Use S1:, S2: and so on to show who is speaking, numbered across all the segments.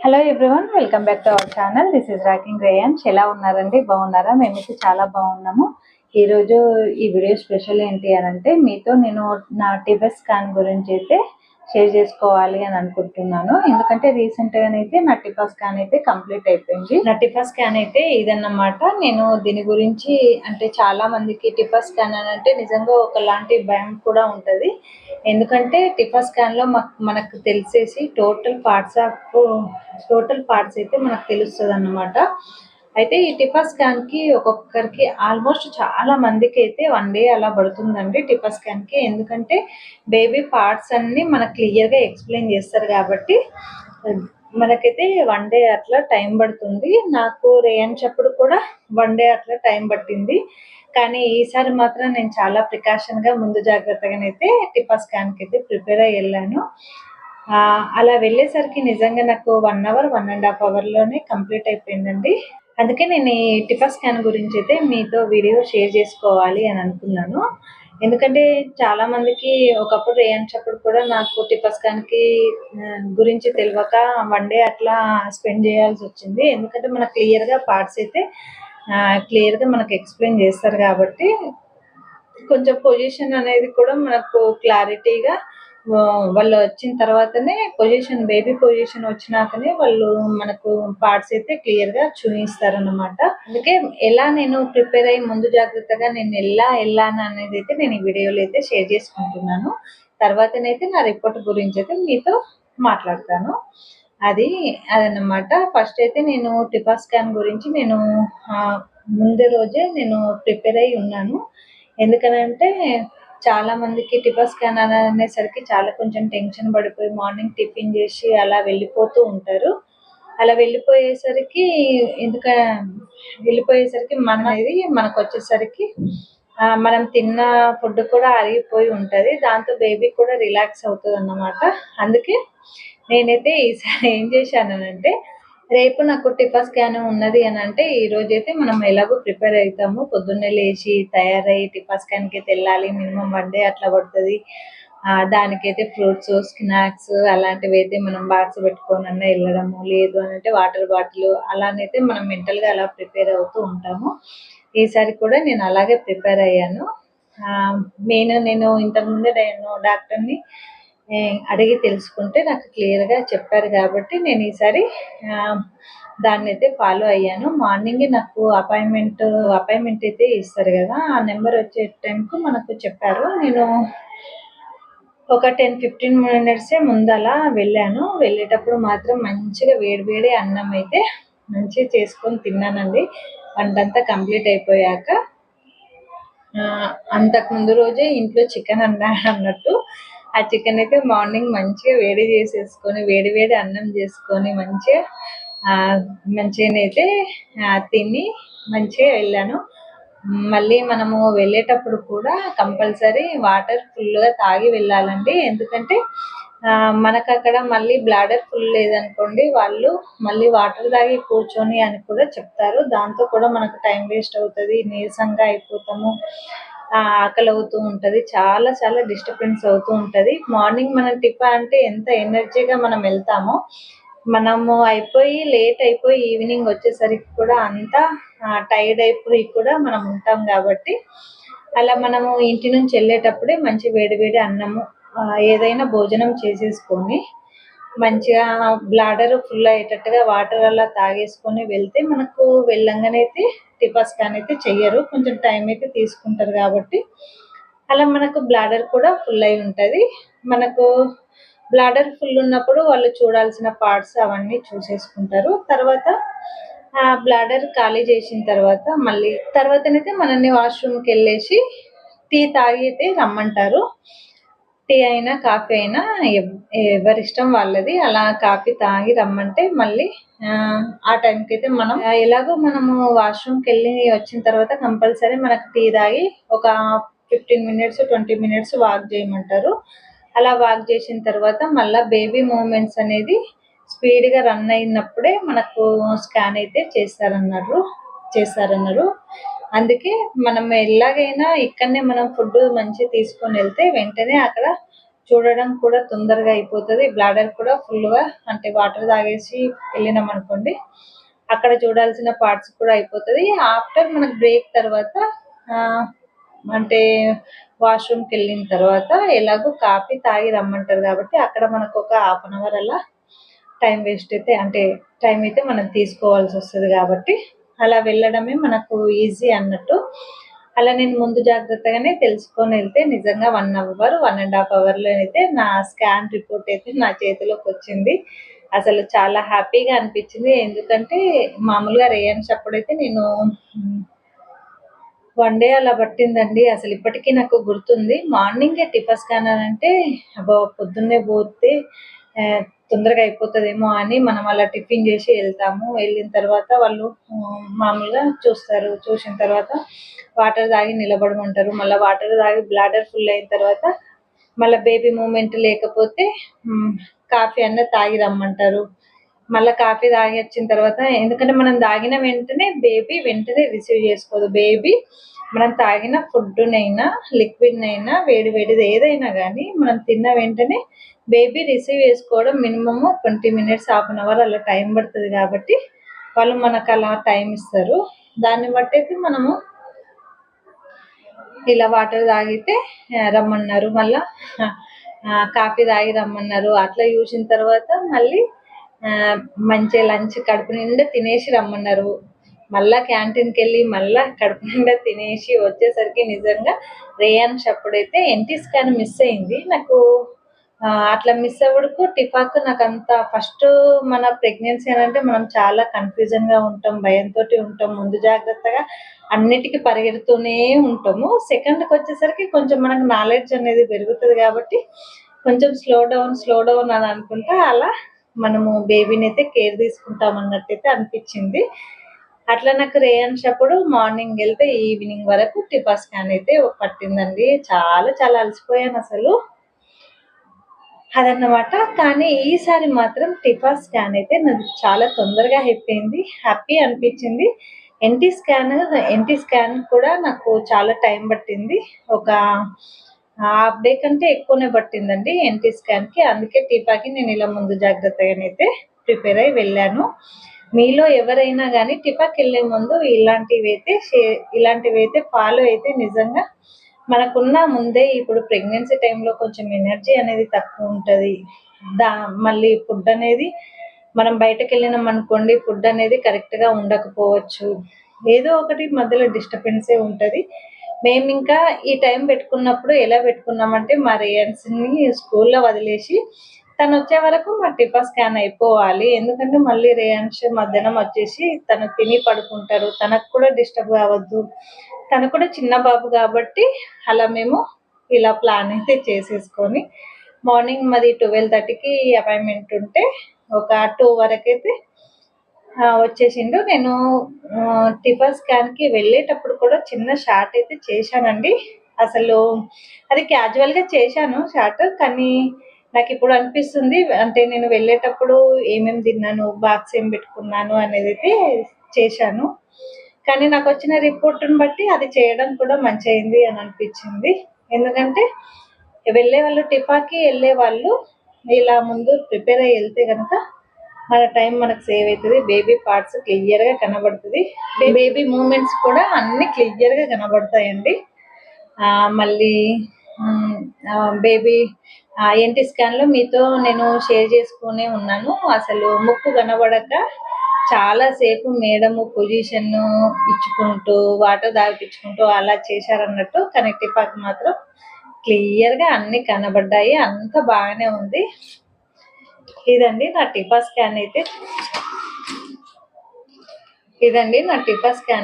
S1: Hello everyone, welcome back to our channel. This is rocking Reyans. ఎలా ఉన్నారండి? బాగున్నారా? మేమైతే చాలా బాగున్నాము. ఈరోజు ఈ వీడియో స్పెషల్ ఏంటి అని అంటే, మీతో నేను నా టిఫెస్ స్కాన్ గురించి అయితే షేర్ చేసుకోవాలి అని అనుకుంటున్నాను. ఎందుకంటే రీసెంట్గానైతే నా టిఫా స్కాన్ అయితే కంప్లీట్ అయిపోయింది. నా టిఫా స్కాన్ అయితే ఇదన్నమాట. నేను దీని గురించి అంటే చాలా మందికి టిఫా స్కాన్ అని అంటే నిజంగా ఒకలాంటి భయం కూడా ఉంటుంది. ఎందుకంటే టిఫా స్కాన్ లో మనకు తెలిసేసి టోటల్ పార్ట్స్ అయితే మనకు తెలుస్తుంది అన్నమాట. అయితే ఈ టిఫా స్కాన్ కి ఒక్కొక్కరికి ఆల్మోస్ట్ చాలా మందికి అయితే 1 డే అలా పడుతుందండి టిఫా స్కాన్ కి. ఎందుకంటే బేబీ పార్ట్స్ అన్ని మనకు క్లియర్ గా ఎక్స్ప్లెయిన్ చేస్తారు కాబట్టి మనకైతే 1 డే అట్లా టైం పడుతుంది. నాకు రేయించప్పుడు కూడా 1 డే అట్లా టైం పట్టింది. కానీ ఈసారి మాత్రం నేను చాలా ప్రికాషన్ గా ముందు జాగ్రత్తగానైతే టిఫా స్కాన్ కి అయితే ప్రిపేర్ అయ్యి వెళ్ళాను. అలా వెళ్ళేసరికి నిజంగా నాకు 1 అవర్ 1.5 అవర్లోనే కంప్లీట్ అయిపోయిందండి. అందుకే నేను ఈ టిఫా స్కాన్ గురించి అయితే మీతో వీడియో షేర్ చేసుకోవాలి అని అనుకున్నాను. ఎందుకంటే చాలా మందికి ఒకప్పుడు రేయించప్పుడు కూడా నాకు టిఫా స్కాన్ కి గురించి తెలియక 1 డే అట్లా స్పెండ్ చేయాల్సి వచ్చింది. ఎందుకంటే మనకు క్లియర్ గా పార్ట్స్ అయితే క్లియర్ గా మనకు ఎక్స్ప్లెయిన్ చేస్తారు కాబట్టి కొంచెం పొజిషన్ అనేది కూడా మనకు క్లారిటీగా వాళ్ళు వచ్చిన తర్వాతనే బేబీ పొజిషన్ వచ్చినాకనే వాళ్ళు మనకు పార్ట్స్ అయితే క్లియర్ గా చూపిస్తారన్నమాట. అందుకే ఎలా నేను ప్రిపేర్ అయ్యి ముందు జాగ్రత్తగా నేను వెళ్ళాను అనేది అయితే నేను ఈ వీడియోలో అయితే షేర్ చేసుకుంటున్నాను. తర్వాతనైతే నా రిపోర్ట్ గురించి అయితే మీతో మాట్లాడతాను. అదన్నమాట. ఫస్ట్ అయితే నేను టిఫా స్కాన్ గురించి నేను ముందు రోజే నేను ప్రిపేర్ అయి ఉన్నాను. ఎందుకనంటే చాలా మందికి టిఫా స్కాన్ అనేసరికి చాలా కొంచెం టెన్షన్ పడిపోయి మార్నింగ్ టిఫిన్ చేసి అలా వెళ్ళిపోతూ ఉంటారు. అలా వెళ్ళిపోయేసరికి మనకు వచ్చేసరికి మనం తిన్న ఫుడ్ కూడా అరిగిపోయి ఉంటుంది. దాంతో బేబీ కూడా రిలాక్స్ అవుతుంది అన్నమాట. అందుకే నేనైతే ఈసారి ఏం చేశానంటే, రేపు నాకు టిఫా స్కాన్ ఉన్నది అని అంటే ఈ రోజైతే మనం ఎలాగో ప్రిపేర్ అవుతాము. పొద్దున్నే లేచి తయారయ్యి టిఫా స్కాన్కి అయితే వెళ్ళాలి. మినిమం 1 డే అట్లా పడుతుంది. దానికైతే ఫ్రూట్స్, స్నాక్స్ అలాంటివి అయితే మనం బాక్స్ పెట్టుకొని అన్న వెళ్ళడము, లేదు అని అంటే వాటర్ బాటిల్ అలానైతే మనం మెంటల్గా అలా ప్రిపేర్ అవుతూ ఉంటాము. ఈసారి కూడా నేను అలాగే ప్రిపేర్ అయ్యాను. నేను ఇంతకుముందే నేను డాక్టర్ని అడిగి తెలుసుకుంటే నాకు క్లియర్గా చెప్పారు కాబట్టి నేను ఈసారి దాన్ని అయితే ఫాలో అయ్యాను. మార్నింగ్ నాకు అపాయింట్మెంట్ అయితే ఇస్తారు కదా, ఆ నెంబర్ వచ్చే టైంకు మనకు చెప్పారు. నేను ఒక 10-15 మినిట్సే ముందలా వెళ్ళాను. వెళ్ళేటప్పుడు మాత్రం మంచిగా వేడి అన్నం అయితే మంచిగా చేసుకొని తిన్నానండి. వంటంతా కంప్లీట్ అయిపోయాక అంతకు ముందు రోజే ఇంట్లో చికెన్ అన్నట్టు ఆ చికెన్ అయితే మార్నింగ్ మంచిగా వేడి చేసేసుకొని వేడి అన్నం చేసుకొని మంచిగానైతే తిని మంచిగా వెళ్ళాను. మళ్ళీ మనము వెళ్ళేటప్పుడు కూడా కంపల్సరీ వాటర్ ఫుల్గా తాగి వెళ్ళాలండి. ఎందుకంటే మనకు అక్కడ మళ్ళీ బ్లాడర్ ఫుల్ లేదనుకోండి, వాళ్ళు మళ్ళీ వాటర్ తాగి కూర్చొని అని కూడా చెప్తారు. దాంతో కూడా మనకు టైం వేస్ట్ అవుతుంది, నీరసంగా అయిపోతాము, ఆకలి అవుతూ ఉంటుంది, చాలా డిస్టర్బెన్స్ అవుతూ ఉంటుంది. మార్నింగ్ మనం టిఫా అంటే ఎంత ఎనర్జీగా మనం వెళ్తామో, మనము లేట్ అయిపోయి ఈవినింగ్ వచ్చేసరికి కూడా అంతా టైర్డ్ అయిపోయి కూడా మనం ఉంటాం. కాబట్టి అలా మనము ఇంటి నుంచి వెళ్ళేటప్పుడే మంచి వేడి అన్నము ఏదైనా భోజనం చేసేసుకొని మంచిగా బ్లాడర్ ఫుల్ అయ్యేటట్టుగా వాటర్ అలా తాగేసుకొని వెళ్తే మనకు వెళ్ళంగానైతే టిఫా స్కాన్ అయితే చెయ్యరు, కొంచెం టైం అయితే తీసుకుంటారు. కాబట్టి అలా మనకు బ్లాడర్ కూడా ఫుల్ అయి ఉంటుంది. మనకు బ్లాడర్ ఫుల్ ఉన్నప్పుడు వాళ్ళు చూడాల్సిన పార్ట్స్ అవన్నీ చూసేసుకుంటారు. తర్వాత బ్లాడర్ ఖాళీ చేసిన తర్వాతనైతే మనల్ని వాష్రూమ్కి వెళ్ళేసి టీ తాగి అయితే రమ్మంటారు. టీ అయినా కాఫీ అయినా ఎవరిష్టం వాళ్ళది. అలా కాఫీ తాగి రమ్మంటే మళ్ళీ ఆ టైంకి అయితే మనము వాష్రూమ్కి వెళ్ళి వచ్చిన తర్వాత కంపల్సరీ మనకు టీ తాగి ఒక 15-20 మినిట్స్ వాక్ చేయమంటారు. అలా వాక్ చేసిన తర్వాత మళ్ళీ బేబీ మూమెంట్స్ అనేది స్పీడ్గా రన్ అయినప్పుడే మనకు స్కాన్ అయితే చేస్తారన్నారు. అందుకే మనం ఎలాగైనా ఇక్కడనే మనం ఫుడ్ మంచి తీసుకొని వెళ్తే వెంటనే అక్కడ చూడడం కూడా తొందరగా అయిపోతుంది. బ్లాడర్ కూడా ఫుల్గా అంటే వాటర్ తాగేసి వెళ్ళినాం అనుకోండి, అక్కడ చూడాల్సిన పార్ట్స్ కూడా అయిపోతుంది. ఆఫ్టర్ మనకు బ్రేక్ తర్వాత అంటే వాష్రూమ్కి వెళ్ళిన తర్వాత ఎలాగో కాఫీ తాగి రమ్మంటారు కాబట్టి అక్కడ మనకు ఒక 1/2 అవర్ అలా టైం వేస్ట్ అయితే అంటే టైం అయితే మనం తీసుకోవాల్సి వస్తుంది కాబట్టి అలా వెళ్ళడమే మనకు ఈజీ అన్నట్టు. అలా నేను ముందు జాగ్రత్తగానే తెలుసుకొని వెళ్తే నిజంగా 1 అవర్ 1.5 అవర్లో అయితే నా స్కాన్ రిపోర్ట్ అయితే నా చేతిలోకి వచ్చింది. అసలు చాలా హ్యాపీగా అనిపించింది. ఎందుకంటే మామూలుగా రేయన్స్ అప్పుడైతే నేను 1 డే అలా పట్టిందండి. అసలు ఇప్పటికీ నాకు గుర్తుంది. మార్నింగే టిఫా స్కానర్ అంటే అబ్బా! పొద్దున్నే పోతే తొందరగా అయిపోతుందేమో అని మనం అలా టిఫిన్ చేసి వెళ్తాము. వెళ్ళిన తర్వాత వాళ్ళు మామూలుగా చూస్తారు. చూసిన తర్వాత వాటర్ తాగి నిలబడమంటారు. మళ్ళీ వాటర్ తాగి బ్లాడర్ ఫుల్ అయిన తర్వాత మళ్ళీ బేబీ మూమెంట్ లేకపోతే కాఫీ అన్న తాగి రమ్మంటారు. మళ్ళీ కాఫీ తాగి వచ్చిన తర్వాత ఎందుకంటే మనం తాగిన వెంటనే బేబీ వెంటనే రిసీవ్ చేసుకోదు. బేబీ మనం తాగిన ఫుడ్నైనా లిక్విడ్నైనా వేడి వేడిది ఏదైనా కానీ మనం తిన్న వెంటనే బేబీ రిసీవ్ చేసుకోవడం మినిమము 20 మినిట్స్ 1/2 అవర్ అలా టైం పడుతుంది కాబట్టి వాళ్ళు మనకు అలా టైం ఇస్తారు. దాన్ని బట్టి అయితే మనము ఇలా వాటర్ తాగితే రమ్మన్నారు. మళ్ళీ కాఫీ తాగి రమ్మన్నారు. అట్లా చూసిన తర్వాత మళ్ళీ మంచిగా లంచ్ కడుపు నిండా తినేసి రమ్మన్నారు. మళ్ళా క్యాంటీన్కి వెళ్ళి మళ్ళా కడుపు నిండా తినేసి వచ్చేసరికి నిజంగా రేయాన్స్ అప్పుడైతే ఎన్టీ స్కాన్ మిస్ అయింది. నాకు అట్లా మిస్ అవ్వడకు టిఫాకు నాకు అంత ఫస్ట్ మన ప్రెగ్నెన్సీ అని అంటే మనం చాలా కన్ఫ్యూజన్గా ఉంటాం, భయంతో ఉంటాం, ముందు జాగ్రత్తగా అన్నిటికీ పరిగెడుతూనే ఉంటాము. సెకండ్కి వచ్చేసరికి కొంచెం మనకు నాలెడ్జ్ అనేది పెరుగుతుంది కాబట్టి కొంచెం స్లో డౌన్ అని అనుకుంటా అలా మనము బేబీని అయితే కేర్ తీసుకుంటాం అన్నట్టయితే అనిపించింది. అట్లా నాకు రేయన్స్ అప్పుడు మార్నింగ్ వెళ్తే ఈవినింగ్ వరకు టిఫా స్కాన్ అయితే పట్టిందండి. చాలా చాలా అలసిపోయాను అసలు అదన్నమాట. కానీ ఈసారి మాత్రం టిఫా స్కాన్ అయితే నాకు చాలా తొందరగా హ్యాపీ అనిపించింది. ఎన్టీ స్కాన్ కూడా నాకు చాలా టైం పట్టింది. ఒక హాఫ్ డే కంటే ఎక్కువనే పట్టిందండి ఎన్టీ స్కాన్కి. అందుకే టిఫాకి నేను ఇలా ముందు జాగ్రత్తగానైతే ప్రిపేర్ అయి వెళ్ళాను. మీలో ఎవరైనా కానీ టిఫాకి వెళ్ళే ముందు ఇలాంటివైతే ఫాలో అయితే నిజంగా మనకున్న ముందే ఇప్పుడు ప్రెగ్నెన్సీ టైంలో కొంచెం ఎనర్జీ అనేది తక్కువ ఉంటుంది. మళ్ళీ ఫుడ్ అనేది మనం బయటకు వెళ్ళినాం అనుకోండి, ఫుడ్ అనేది కరెక్ట్గా ఉండకపోవచ్చు. ఏదో ఒకటి మధ్యలో డిస్టర్బెన్సే ఉంటుంది. మేము ఇంకా ఈ టైం పెట్టుకున్నప్పుడు ఎలా పెట్టుకున్నామంటే మా రేయన్స్ని స్కూల్లో వదిలేసి తను వచ్చే వరకు మా టిఫా స్కాన్ అయిపోవాలి. ఎందుకంటే మళ్ళీ రేయన్స్ మధ్యాహ్నం వచ్చేసి తను తిని పడుకుంటారు. తనకు కూడా డిస్టర్బ్ కావద్దు. తను కూడా చిన్న బాబు కాబట్టి అలా మేము ఇలా ప్లాన్ అయితే చేసేసుకొని మార్నింగ్ మాది 12:30కి అపాయింట్మెంట్ ఉంటే ఒక 2 వరకైతే వచ్చేసిండు. నేను టిఫా స్కాన్కి వెళ్ళేటప్పుడు కూడా చిన్న షార్ట్ అయితే చేశానండి. అసలు అది క్యాజువల్గా చేశాను షార్ట్. కానీ నాకు ఇప్పుడు అనిపిస్తుంది అంటే నేను వెళ్ళేటప్పుడు ఏమేమి తిన్నాను, బాక్స్ ఏం పెట్టుకున్నాను అనేది అయితే చేశాను. కానీ నాకు వచ్చిన రిపోర్ట్ని బట్టి అది చేయడం కూడా మంచి అయింది అని అనిపించింది. ఎందుకంటే వెళ్ళే వాళ్ళు టిఫాకి వెళ్ళే వాళ్ళు ఇలా ముందు ప్రిపేర్ అయ్యి వెళ్తే కనుక మన టైం మనకు సేవ్ అవుతుంది. బేబీ పార్ట్స్ క్లియర్గా కనబడుతుంది. బేబీ మూమెంట్స్ కూడా అన్నీ క్లియర్గా కనబడతాయండి. మళ్ళీ బేబీ ఎన్టీ స్కాన్లో మీతో నేను షేర్ చేసుకునే ఉన్నాను. అసలు ముక్కు కనబడక చాలాసేపు మేడము పొజిషన్ ఇచ్చుకుంటూ వాటర్ తాగిపించుకుంటూ అలా చేశారన్నట్టు. కానీ టిఫాకి మాత్రం క్లియర్గా అన్నీ కనబడ్డాయి. అంత బాగానే ఉంది. ఇదండి నా టిఫా స్కాన్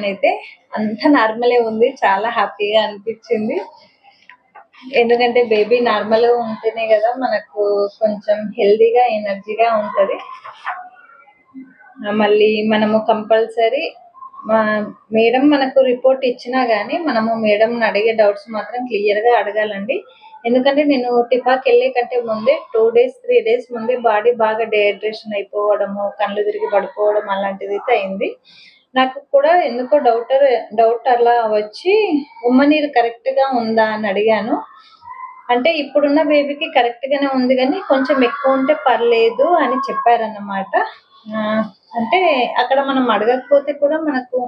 S1: అయితే అంత నార్మలే ఉంది. చాలా హ్యాపీగా అనిపించింది. ఎందుకంటే బేబీ నార్మల్గా ఉంటేనే కదా మనకు కొంచెం హెల్దీగా ఎనర్జీగా ఉంటుంది. మళ్ళీ మనము కంపల్సరీ మేడం మనకు రిపోర్ట్ ఇచ్చినా కానీ మనము మేడంని అడిగే డౌట్స్ మాత్రం క్లియర్గా అడగాలండి. ఎందుకంటే నేను టిఫాకి వెళ్ళే కంటే ముందే 2 డేస్ 3 డేస్ ముందే బాడీ బాగా డీహైడ్రేషన్ అయిపోవడము, కళ్ళు తిరిగి పడిపోవడం అలాంటిది అయితే అయింది. నాకు కూడా ఎందుకో డౌట్ అలా వచ్చి ఉమ్మ నీరు కరెక్ట్గా ఉందా అని అడిగాను. అంటే ఇప్పుడున్న బేబీకి కరెక్ట్ గానే ఉంది కానీ కొంచెం ఎక్కువ ఉంటే పర్లేదు అని చెప్పారన్నమాట. అంటే అక్కడ మనం అడగకపోతే కూడా మనకు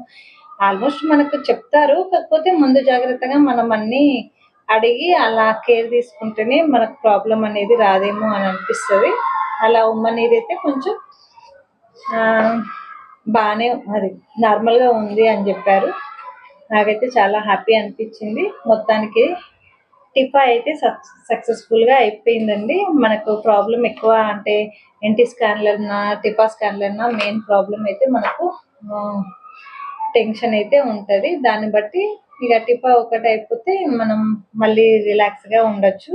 S1: ఆల్మోస్ట్ మనకు చెప్తారు. కాకపోతే ముందు జాగ్రత్తగా మనం అన్నీ అడిగి అలా కేర్ తీసుకుంటేనే మనకు ప్రాబ్లమ్ అనేది రాదేమో అని అనిపిస్తది. అలా ఉమ్మనీరైతే కొంచెం బానే అది నార్మల్‌గా ఉంది అని చెప్పారు. నాకైతే చాలా హ్యాపీ అనిపించింది. మొత్తానికి టిఫా అయితే సక్సెస్‌ఫుల్‌గా అయిపోయిందండి. మనకు ప్రాబ్లమ్ ఎక్కువ అంటే ఎన్‌టీ స్కాన్‌లన్నా, టిఫా స్కాన్‌లన్నా మెయిన్ ప్రాబ్లమ్ అయితే మనకు టెన్షన్ అయితే ఉంటది. దాన్ని బట్టి ఇక టిఫా ఒకటి అయిపోతే మనం మళ్ళీ రిలాక్స్‌గా ఉండొచ్చు.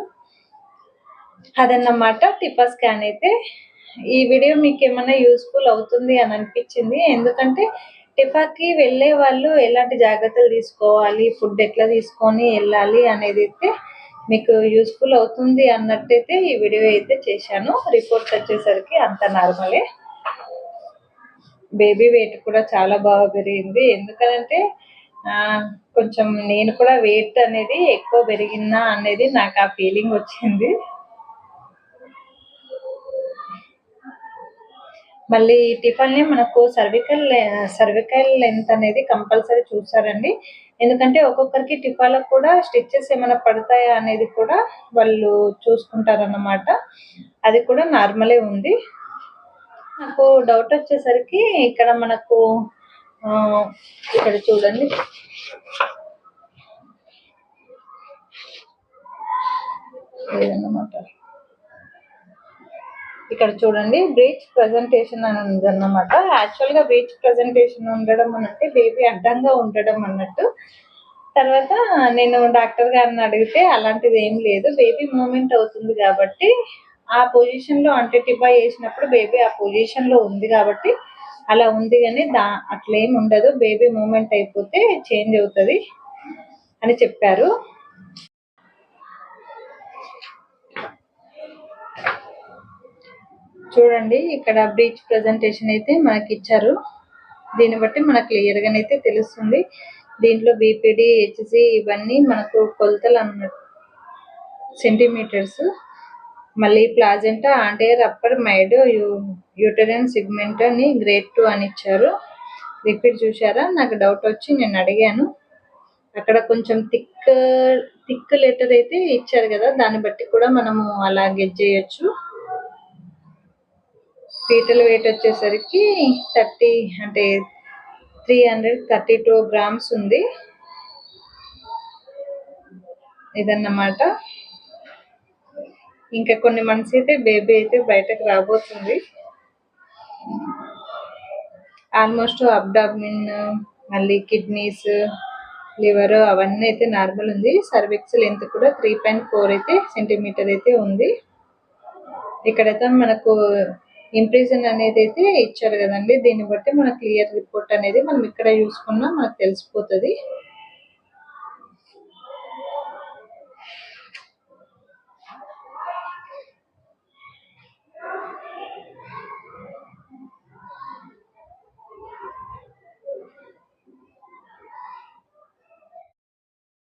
S1: అదన్నమాట టిఫా స్కాన్ అయితే. ఈ వీడియో మీకేమన్నా యూజ్‌ఫుల్ అవుతుంది అని అనిపించింది. ఎందుకంటే టిఫాకి వెళ్ళే వాళ్ళు ఎలాంటి జాగ్రత్తలు తీసుకోవాలి, ఫుడ్ ఎట్లా తీసుకొని వెళ్ళాలి అనేదైతే మీకు యూజ్‌ఫుల్ అవుతుంది అన్నట్టయితే ఈ వీడియో అయితే చేశాను. రిపోర్ట్స్ వచ్చేసరికి అంత నార్మలే. బేబీ వెయిట్ కూడా చాలా బాగా పెరిగింది. ఎందుకనంటే కొంచెం నేను కూడా వెయిట్ అనేది ఎక్కువ పెరిగినా అనేది నాకు ఆ ఫీలింగ్ వచ్చింది. మళ్ళీ టిఫాల్‌ని మనకు సర్వికల్ లెంత్ అనేది కంపల్సరీ చూస్తారండి. ఎందుకంటే ఒక్కొక్కరికి టిఫాలో కూడా స్టిచెస్ ఏమైనా పడతాయా అనేది కూడా వాళ్ళు చూసుకుంటారన్నమాట. అది కూడా నార్మలే ఉంది. నాకు డౌట్ వచ్చేసరికి ఇక్కడ మనకు ఇక్కడ చూడండి. లేదన్నమాట. ఇక్కడ చూడండి బ్రీచ్ ప్రజెంటేషన్ అని ఉందన్నమాట. యాక్చువల్‌గా బ్రీచ్ ప్రజెంటేషన్ ఉండడం అనంటే బేబీ అడ్డంగా ఉండడం అన్నట్టు. తర్వాత నేను డాక్టర్ గారిని అడిగితే అలాంటిది ఏం లేదు. బేబీ మూవ్‌మెంట్ అవుతుంది కాబట్టి ఆ పొజిషన్‌లో అంటే టిఫా చేసినప్పుడు బేబీ ఆ పొజిషన్‌లో ఉంది కాబట్టి అలా ఉంది గానీ అట్లేం ఉండదు. బేబీ మూవ్‌మెంట్ అయిపోతే చేంజ్ అవుతది అని చెప్పారు. చూడండి ఇక్కడ బ్రీచ్ ప్రజెంటేషన్ అయితే మనకి ఇచ్చారు. దీన్ని బట్టి మనకు క్లియర్‌గానైతే తెలుస్తుంది. దీంట్లో బీపీడీ, హెచ్‌సీ ఇవన్నీ మనకు కొలతలు అన్నట్టు సెంటీమీటర్స్. మళ్ళీ ప్లాజెంటా, ఆంటైర్, అప్పర్, మైడ్, యూటెరన్ సెగ్మెంట్ అని గ్రేడ్ 2 అని ఇచ్చారు. రిపీట్ చూసారా? నాకు డౌట్ వచ్చి నేను అడిగాను. అక్కడ కొంచెం థిక్ లెటర్ అయితే ఇచ్చారు కదా, దాన్ని బట్టి కూడా మనము అలా గెస్ చేయొచ్చు. ఫీటల్ వెయిట్ వచ్చేసరికి 30 అంటే 332 గ్రామ్స్ ఉంది. ఇదన్నమాట. ఇంకా కొన్ని మంత్స్ అయితే బేబీ అయితే బయటకు రాబోతుంది. ఆల్మోస్ట్ అబ్డామిన్, మళ్ళీ కిడ్నీస్, లివర్ అవన్నీ అయితే నార్మల్ ఉంది. సర్విక్స్ లెంత్ కూడా 3.4 అయితే సెంటీమీటర్ అయితే ఉంది. ఇక్కడైతే మనకు ఇంప్రెషన్ అనేది అయితే ఇచ్చారు కదండి. దీన్ని బట్టి మన క్లియర్ రిపోర్ట్ అనేది మనం ఇక్కడ చూసుకున్నా మనకు తెలిసిపోతుంది.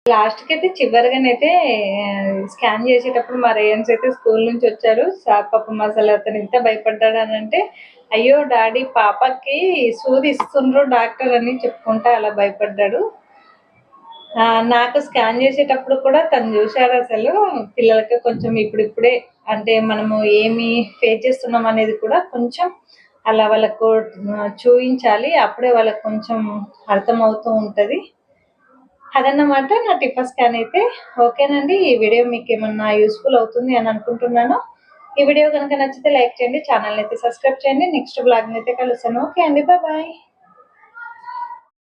S1: లాస్ట్‌కి అయితే చివరిగానైతే స్కాన్ చేసేటప్పుడు మా రేయన్స్ అయితే స్కూల్ నుంచి వచ్చారు. సార్ పాపం అసలు అతను ఎంత భయపడ్డాడనంటే, అయ్యో డాడీ పాపకి సూది ఇస్తుండ్రు డాక్టర్ అని చెప్పుకుంటా అలా భయపడ్డాడు. నాకు స్కాన్ చేసేటప్పుడు కూడా తను చూశారు అసలు. పిల్లలకి కొంచెం ఇప్పుడిప్పుడే అంటే మనము ఏమి ఫేస్ చేస్తున్నాం అనేది కూడా కొంచెం అలా వాళ్ళకు చూయించాలి. అప్పుడే వాళ్ళకి కొంచెం అర్థమవుతూ ఉంటది. అదన్నమాట నా టిఫా స్కాన్ అయితే. ఓకేనండి. ఈ వీడియో మీకేమన్నా యూజ్‌ఫుల్ అవుతుంది అని అనుకుంటున్నాను. ఈ వీడియో గనుక నచ్చితే లైక్ చేయండి. ఛానెల్‌ని అయితే సబ్స్క్రైబ్ చేయండి. నెక్స్ట్ వ్లాగ్‌నైతే కలుస్తాను. ఓకే అండి. బాయ్.